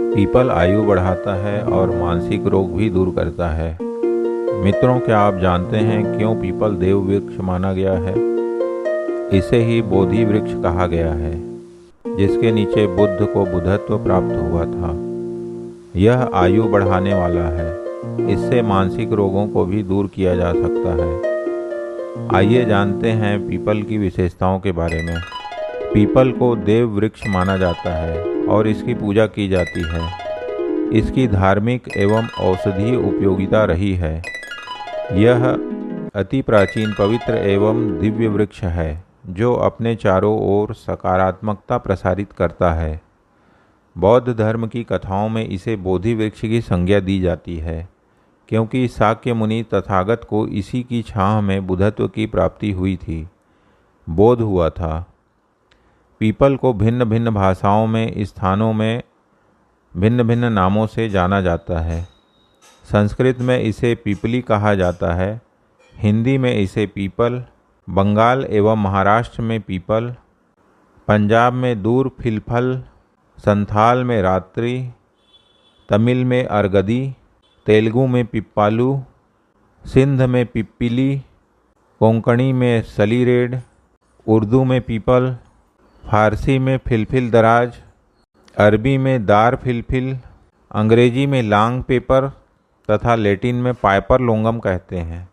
People आयु बढ़ाता है और मानसिक रोग भी दूर करता है। मित्रों, क्या आप जानते हैं क्यों पीपल देव वृक्ष माना गया है? इसे ही बोधि वृक्ष कहा गया है, जिसके नीचे बुद्ध को बुद्धत्व प्राप्त हुआ था। यह आयु बढ़ाने वाला है। इससे मानसिक रोगों को भी दूर किया जा सकता है। आइए जानते हैं पीपल की विशेषताओं के बारे में। पीपल को देव वृक्ष माना जाता है और इसकी पूजा की जाती है। इसकी धार्मिक एवं औषधीय उपयोगिता रही है। यह अति प्राचीन, पवित्र एवं दिव्य वृक्ष है जो अपने चारों ओर सकारात्मकता प्रसारित करता है। बौद्ध धर्म की कथाओं में इसे बोधि वृक्ष की संज्ञा दी जाती है, क्योंकि शाक्य मुनि तथागत को इसी की छांव में बुद्धत्व की प्राप्ति हुई थी, बोध हुआ था। पीपल को भिन्न भिन्न भाषाओं में, स्थानों में भिन्न भिन्न नामों से जाना जाता है। संस्कृत में इसे पीपली कहा जाता है, हिंदी में इसे पीपल, बंगाल एवं महाराष्ट्र में पीपल, पंजाब में दूर फिलफल, संथाल में रात्रि, तमिल में अरगदी, तेलुगु में पिप्पालू, सिंध में पिप्पिली, कोंकणी में सलीरेड, उर्दू में पीपल, फारसी में फिलफिल दराज, अरबी में दार फिलफिल, अंग्रेजी में लांग पेपर तथा लैटिन में पाइपर लोंगम कहते हैं।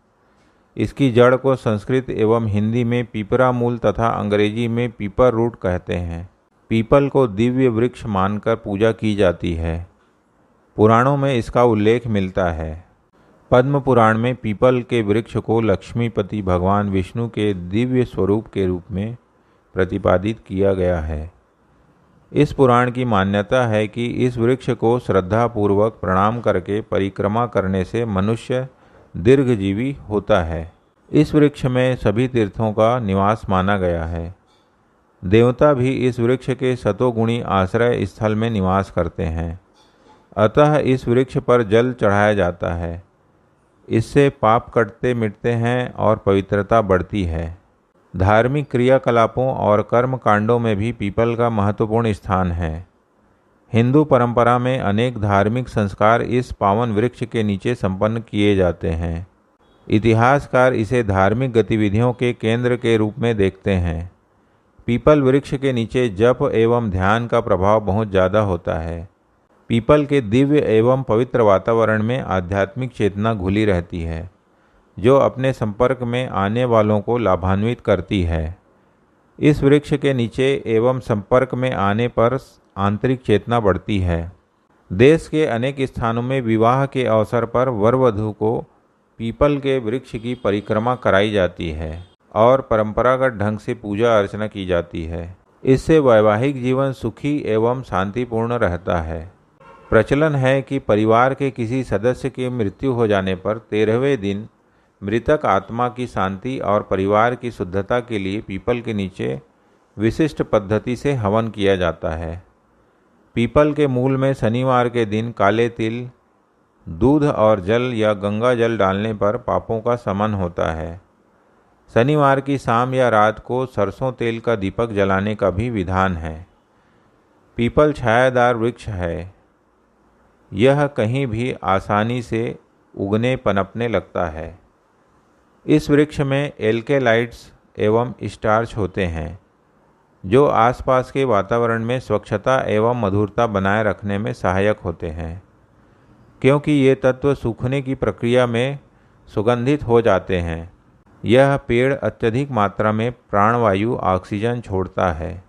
इसकी जड़ को संस्कृत एवं हिंदी में पीपरा मूल तथा अंग्रेजी में पीपर रूट कहते हैं। पीपल को दिव्य वृक्ष मानकर पूजा की जाती है। पुराणों में इसका उल्लेख मिलता है। पद्म पुराण में पीपल के वृक्ष को लक्ष्मीपति भगवान विष्णु के दिव्य स्वरूप के रूप में प्रतिपादित किया गया है। इस पुराण की मान्यता है कि इस वृक्ष को श्रद्धापूर्वक प्रणाम करके परिक्रमा करने से मनुष्य दीर्घजीवी होता है। इस वृक्ष में सभी तीर्थों का निवास माना गया है। देवता भी इस वृक्ष के सतोगुणी आश्रय स्थल में निवास करते हैं। अतः इस वृक्ष पर जल चढ़ाया जाता है। इससे पाप कटते मिटते हैं और पवित्रता बढ़ती है। धार्मिक क्रियाकलापों और कर्म कांडों में भी पीपल का महत्वपूर्ण स्थान है। हिंदू परंपरा में अनेक धार्मिक संस्कार इस पावन वृक्ष के नीचे संपन्न किए जाते हैं। इतिहासकार इसे धार्मिक गतिविधियों के केंद्र के रूप में देखते हैं। पीपल वृक्ष के नीचे जप एवं ध्यान का प्रभाव बहुत ज़्यादा होता है। पीपल के दिव्य एवं पवित्र वातावरण में आध्यात्मिक चेतना घुली रहती है, जो अपने संपर्क में आने वालों को लाभान्वित करती है। इस वृक्ष के नीचे एवं संपर्क में आने पर आंतरिक चेतना बढ़ती है। देश के अनेक स्थानों में विवाह के अवसर पर वर वधू को पीपल के वृक्ष की परिक्रमा कराई जाती है और परंपरागत ढंग से पूजा अर्चना की जाती है। इससे वैवाहिक जीवन सुखी एवं शांतिपूर्ण रहता है। प्रचलन है कि परिवार के किसी सदस्य की मृत्यु हो जाने पर 13वें दिन मृतक आत्मा की शांति और परिवार की शुद्धता के लिए पीपल के नीचे विशिष्ट पद्धति से हवन किया जाता है। पीपल के मूल में शनिवार के दिन काले तिल, दूध और जल या गंगा जल डालने पर पापों का शमन होता है। शनिवार की शाम या रात को सरसों तेल का दीपक जलाने का भी विधान है। पीपल छायादार वृक्ष है। यह कहीं भी आसानी से उगने पनपने लगता है। इस वृक्ष में एल्केलाइड्स एवं स्टार्च होते हैं, जो आसपास के वातावरण में स्वच्छता एवं मधुरता बनाए रखने में सहायक होते हैं। क्योंकि ये तत्व सूखने की प्रक्रिया में सुगंधित हो जाते हैं, यह पेड़ अत्यधिक मात्रा में प्राणवायु ऑक्सीजन छोड़ता है,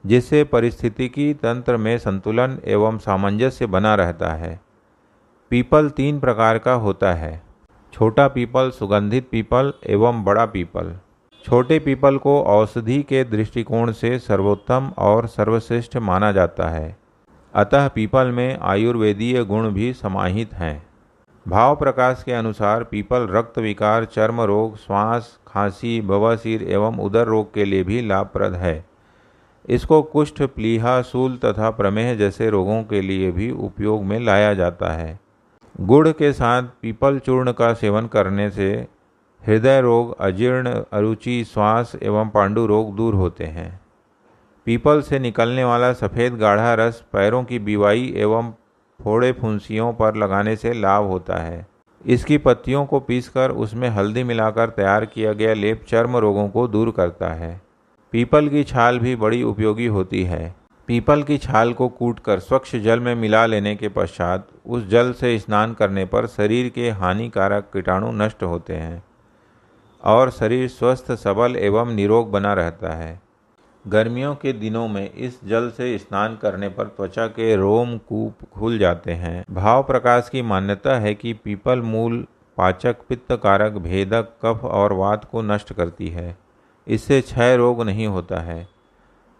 जिससे पारिस्थितिकी तंत्र में संतुलन एवं सामंजस्य बना रहता है। पीपल 3 प्रकार का होता है: छोटा पीपल, सुगंधित पीपल एवं बड़ा पीपल। छोटे पीपल को औषधि के दृष्टिकोण से सर्वोत्तम और सर्वश्रेष्ठ माना जाता है। अतः पीपल में आयुर्वेदीय गुण भी समाहित हैं। भाव प्रकाश के अनुसार पीपल रक्त विकार, चर्म रोग, श्वास, खांसी, बवासीर एवं उदर रोग के लिए भी लाभप्रद है। इसको कुष्ठ, प्लीहा, शूल तथा प्रमेह जैसे रोगों के लिए भी उपयोग में लाया जाता है। गुड़ के साथ पीपल चूर्ण का सेवन करने से हृदय रोग, अजीर्ण, अरुचि, श्वास एवं पांडु रोग दूर होते हैं। पीपल से निकलने वाला सफ़ेद गाढ़ा रस पैरों की बीवाई एवं फोड़े फुंसियों पर लगाने से लाभ होता है। इसकी पत्तियों को पीसकर उसमें हल्दी मिलाकर तैयार किया गया लेप चर्म रोगों को दूर करता है। पीपल की छाल भी बड़ी उपयोगी होती है। पीपल की छाल को कूटकर स्वच्छ जल में मिला लेने के पश्चात उस जल से स्नान करने पर शरीर के हानिकारक कीटाणु नष्ट होते हैं और शरीर स्वस्थ सबल एवं निरोग बना रहता है। गर्मियों के दिनों में इस जल से स्नान करने पर त्वचा के रोम कूप खुल जाते हैं। भाव प्रकाश की मान्यता है कि पीपल मूल पाचक, पित्त कारक, भेदक, कफ और वात को नष्ट करती है। इससे क्षय रोग नहीं होता है।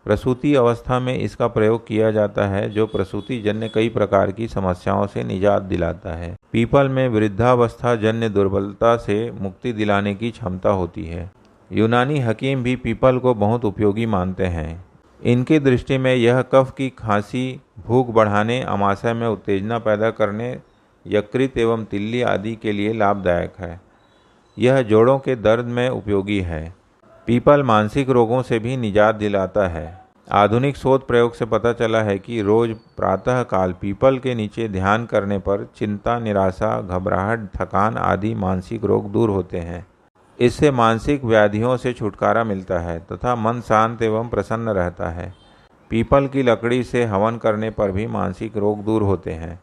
प्रसूति अवस्था में इसका प्रयोग किया जाता है, जो प्रसूति जन्य कई प्रकार की समस्याओं से निजात दिलाता है। पीपल में वृद्धावस्था जन्य दुर्बलता से मुक्ति दिलाने की क्षमता होती है। यूनानी हकीम भी पीपल को बहुत उपयोगी मानते हैं। इनकी दृष्टि में यह कफ की खांसी, भूख बढ़ाने, आमाशय में उत्तेजना पैदा करने, यकृत एवं तिल्ली आदि के लिए लाभदायक है। यह जोड़ों के दर्द में उपयोगी है। पीपल मानसिक रोगों से भी निजात दिलाता है। आधुनिक शोध प्रयोग से पता चला है कि रोज प्रातः काल पीपल के नीचे ध्यान करने पर चिंता, निराशा, घबराहट, थकान आदि मानसिक रोग दूर होते हैं। इससे मानसिक व्याधियों से छुटकारा मिलता है तथा मन शांत एवं प्रसन्न रहता है। पीपल की लकड़ी से हवन करने पर भी मानसिक रोग दूर होते हैं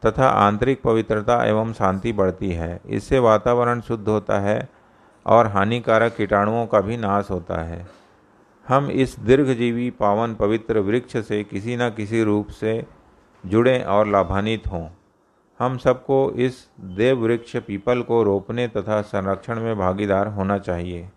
तथा आंतरिक पवित्रता एवं शांति बढ़ती है। इससे वातावरण शुद्ध होता है और हानिकारक कीटाणुओं का भी नाश होता है। हम इस दीर्घजीवी, पावन, पवित्र वृक्ष से किसी न किसी रूप से जुड़ें और लाभान्वित हों। हम सबको इस देव वृक्ष पीपल को रोपने तथा संरक्षण में भागीदार होना चाहिए।